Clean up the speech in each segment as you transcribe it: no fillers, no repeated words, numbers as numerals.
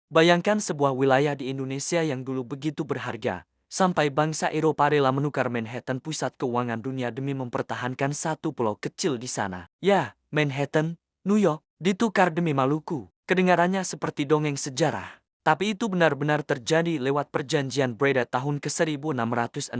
Bayangkan sebuah wilayah di Indonesia yang dulu begitu berharga, sampai bangsa Eropa rela menukar Manhattan pusat keuangan dunia demi mempertahankan satu pulau kecil di sana. Ya, Manhattan, New York, ditukar demi Maluku. Kedengarannya seperti dongeng sejarah. Tapi itu benar-benar terjadi lewat perjanjian Breda tahun ke-1667.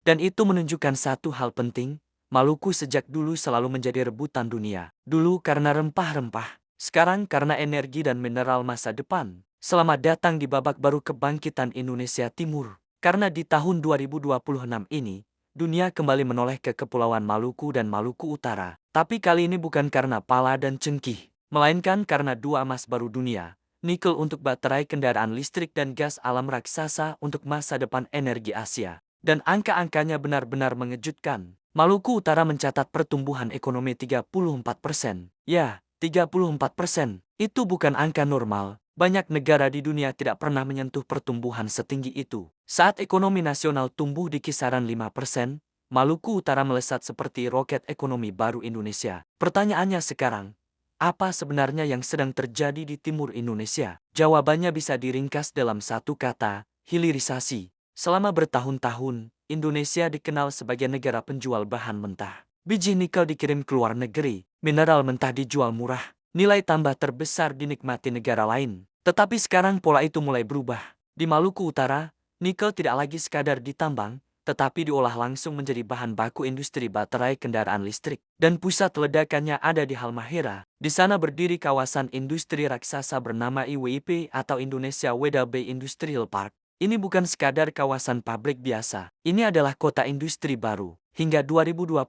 Dan itu menunjukkan satu hal penting, Maluku sejak dulu selalu menjadi rebutan dunia. Dulu karena rempah-rempah, sekarang karena energi dan mineral masa depan. Selamat datang di babak baru kebangkitan Indonesia Timur. Karena di tahun 2026 ini, dunia kembali menoleh ke Kepulauan Maluku dan Maluku Utara. Tapi kali ini bukan karena pala dan cengkih, melainkan karena dua emas baru dunia. Nikel untuk baterai kendaraan listrik dan gas alam raksasa untuk masa depan energi Asia. Dan angka-angkanya benar-benar mengejutkan. Maluku Utara mencatat pertumbuhan ekonomi 34%. Ya, 34%. Itu bukan angka normal. Banyak negara di dunia tidak pernah menyentuh pertumbuhan setinggi itu. Saat ekonomi nasional tumbuh di kisaran 5%, Maluku Utara melesat seperti roket ekonomi baru Indonesia. Pertanyaannya sekarang, apa sebenarnya yang sedang terjadi di timur Indonesia? Jawabannya bisa diringkas dalam satu kata, hilirisasi. Selama bertahun-tahun, Indonesia dikenal sebagai negara penjual bahan mentah. Biji nikel dikirim ke luar negeri, mineral mentah dijual murah, nilai tambah terbesar dinikmati negara lain. Tetapi sekarang pola itu mulai berubah. Di Maluku Utara, nikel tidak lagi sekadar ditambang, tetapi diolah langsung menjadi bahan baku industri baterai kendaraan listrik. Dan pusat ledakannya ada di Halmahera. Di sana berdiri kawasan industri raksasa bernama IWIP atau Indonesia Wedel Bay Industrial Park. Ini bukan sekadar kawasan pabrik biasa. Ini adalah kota industri baru. Hingga 2026,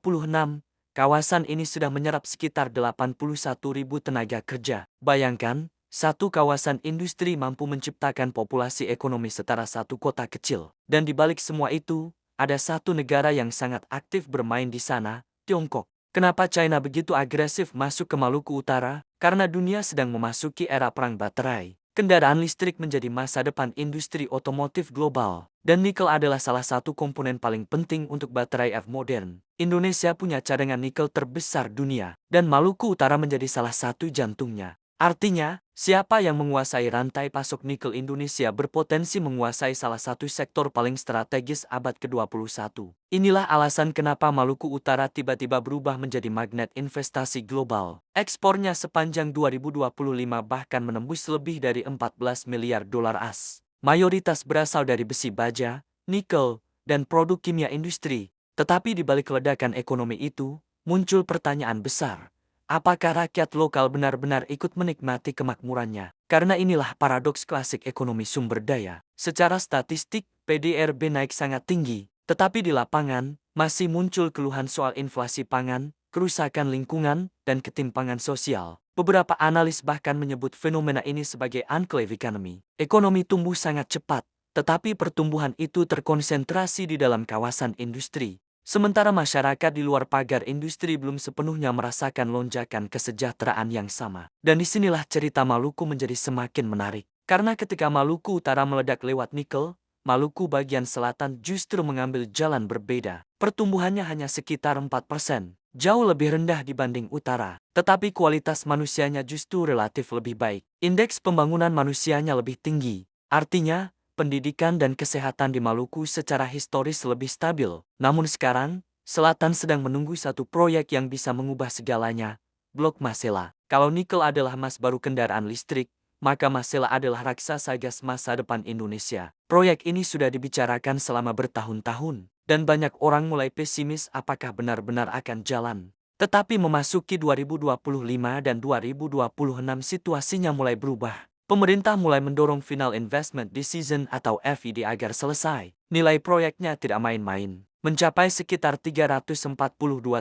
kawasan ini sudah menyerap sekitar 81.000 tenaga kerja. Bayangkan, satu kawasan industri mampu menciptakan populasi ekonomi setara satu kota kecil. Dan di balik semua itu, ada satu negara yang sangat aktif bermain di sana, Tiongkok. Kenapa China begitu agresif masuk ke Maluku Utara? Karena dunia sedang memasuki era perang baterai. Kendaraan listrik menjadi masa depan industri otomotif global, dan nikel adalah salah satu komponen paling penting untuk baterai EV modern. Indonesia punya cadangan nikel terbesar dunia, dan Maluku Utara menjadi salah satu jantungnya. Artinya, siapa yang menguasai rantai pasok nikel Indonesia berpotensi menguasai salah satu sektor paling strategis abad ke-21. Inilah alasan kenapa Maluku Utara tiba-tiba berubah menjadi magnet investasi global. Ekspornya sepanjang 2025 bahkan menembus lebih dari 14 miliar dolar AS. Mayoritas berasal dari besi baja, nikel, dan produk kimia industri. Tetapi di balik ledakan ekonomi itu, muncul pertanyaan besar. Apakah rakyat lokal benar-benar ikut menikmati kemakmurannya? Karena inilah paradoks klasik ekonomi sumber daya. Secara statistik, PDRB naik sangat tinggi. Tetapi di lapangan, masih muncul keluhan soal inflasi pangan, kerusakan lingkungan, dan ketimpangan sosial. Beberapa analis bahkan menyebut fenomena ini sebagai unclave economy. Ekonomi tumbuh sangat cepat, tetapi pertumbuhan itu terkonsentrasi di dalam kawasan industri. Sementara masyarakat di luar pagar industri belum sepenuhnya merasakan lonjakan kesejahteraan yang sama. Dan disinilah cerita Maluku menjadi semakin menarik. Karena ketika Maluku Utara meledak lewat nikel, Maluku bagian selatan justru mengambil jalan berbeda. Pertumbuhannya hanya sekitar 4%, jauh lebih rendah dibanding utara. Tetapi kualitas manusianya justru relatif lebih baik. Indeks pembangunan manusianya lebih tinggi. Artinya, pendidikan dan kesehatan di Maluku secara historis lebih stabil. Namun sekarang, selatan sedang menunggu satu proyek yang bisa mengubah segalanya. Blok Masela. Kalau nikel adalah emas baru kendaraan listrik, maka Masela adalah raksasa gas masa depan Indonesia. Proyek ini sudah dibicarakan selama bertahun-tahun, dan banyak orang mulai pesimis apakah benar-benar akan jalan. Tetapi memasuki 2025 dan 2026 situasinya mulai berubah. Pemerintah mulai mendorong Final Investment Decision atau FID agar selesai. Nilai proyeknya tidak main-main, mencapai sekitar 342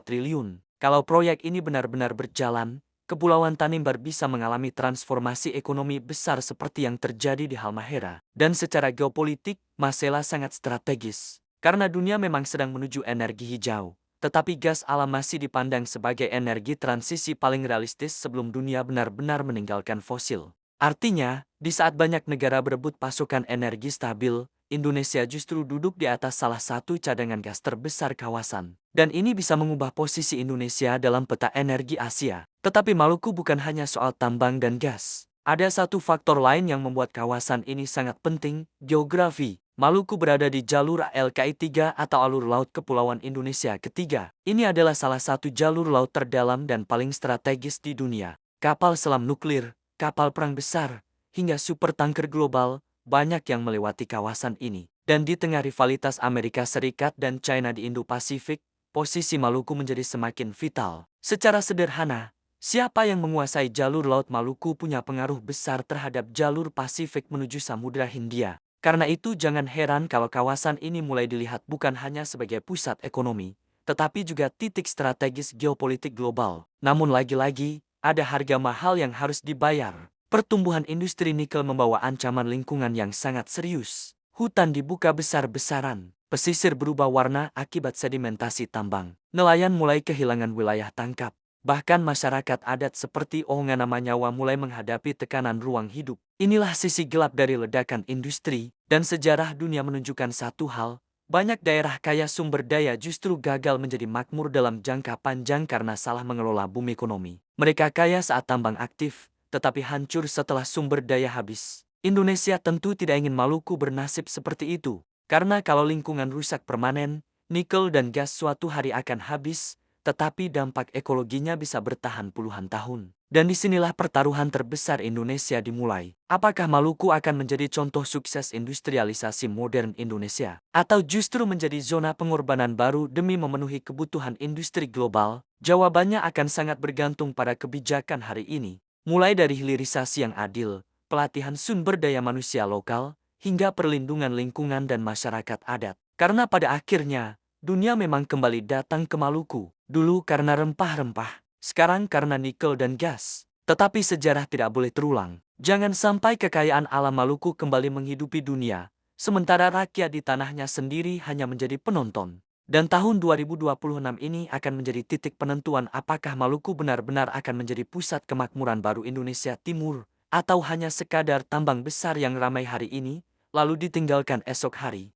triliun. Kalau proyek ini benar-benar berjalan, Kepulauan Tanimbar bisa mengalami transformasi ekonomi besar seperti yang terjadi di Halmahera. Dan secara geopolitik, Masela sangat strategis. Karena dunia memang sedang menuju energi hijau. Tetapi gas alam masih dipandang sebagai energi transisi paling realistis sebelum dunia benar-benar meninggalkan fosil. Artinya, di saat banyak negara berebut pasokan energi stabil, Indonesia justru duduk di atas salah satu cadangan gas terbesar kawasan. Dan ini bisa mengubah posisi Indonesia dalam peta energi Asia. Tetapi Maluku bukan hanya soal tambang dan gas. Ada satu faktor lain yang membuat kawasan ini sangat penting, geografi. Maluku berada di jalur ALKI-3 atau alur laut Kepulauan Indonesia ketiga. Ini adalah salah satu jalur laut terdalam dan paling strategis di dunia. Kapal selam nuklir, kapal perang besar, hingga supertanker global, banyak yang melewati kawasan ini. Dan di tengah rivalitas Amerika Serikat dan China di Indo-Pasifik, posisi Maluku menjadi semakin vital. Secara sederhana, siapa yang menguasai jalur laut Maluku punya pengaruh besar terhadap jalur Pasifik menuju Samudra Hindia. Karena itu jangan heran kalau kawasan ini mulai dilihat bukan hanya sebagai pusat ekonomi, tetapi juga titik strategis geopolitik global. Namun lagi-lagi, ada harga mahal yang harus dibayar. Pertumbuhan industri nikel membawa ancaman lingkungan yang sangat serius. Hutan dibuka besar-besaran, pesisir berubah warna akibat sedimentasi tambang. Nelayan mulai kehilangan wilayah tangkap. Bahkan masyarakat adat seperti Ohngana Manyawa mulai menghadapi tekanan ruang hidup. Inilah sisi gelap dari ledakan industri, dan sejarah dunia menunjukkan satu hal, banyak daerah kaya sumber daya justru gagal menjadi makmur dalam jangka panjang karena salah mengelola bumi ekonomi. Mereka kaya saat tambang aktif, tetapi hancur setelah sumber daya habis. Indonesia tentu tidak ingin Maluku bernasib seperti itu, karena kalau lingkungan rusak permanen, nikel dan gas suatu hari akan habis, tetapi dampak ekologinya bisa bertahan puluhan tahun. Dan disinilah pertaruhan terbesar Indonesia dimulai. Apakah Maluku akan menjadi contoh sukses industrialisasi modern Indonesia? Atau justru menjadi zona pengorbanan baru demi memenuhi kebutuhan industri global? Jawabannya akan sangat bergantung pada kebijakan hari ini. Mulai dari hilirisasi yang adil, pelatihan sumber daya manusia lokal, hingga perlindungan lingkungan dan masyarakat adat. Karena pada akhirnya, dunia memang kembali datang ke Maluku. Dulu karena rempah-rempah, sekarang karena nikel dan gas. Tetapi sejarah tidak boleh terulang. Jangan sampai kekayaan alam Maluku kembali menghidupi dunia, sementara rakyat di tanahnya sendiri hanya menjadi penonton. Dan tahun 2026 ini akan menjadi titik penentuan apakah Maluku benar-benar akan menjadi pusat kemakmuran baru Indonesia Timur, atau hanya sekadar tambang besar yang ramai hari ini, lalu ditinggalkan esok hari.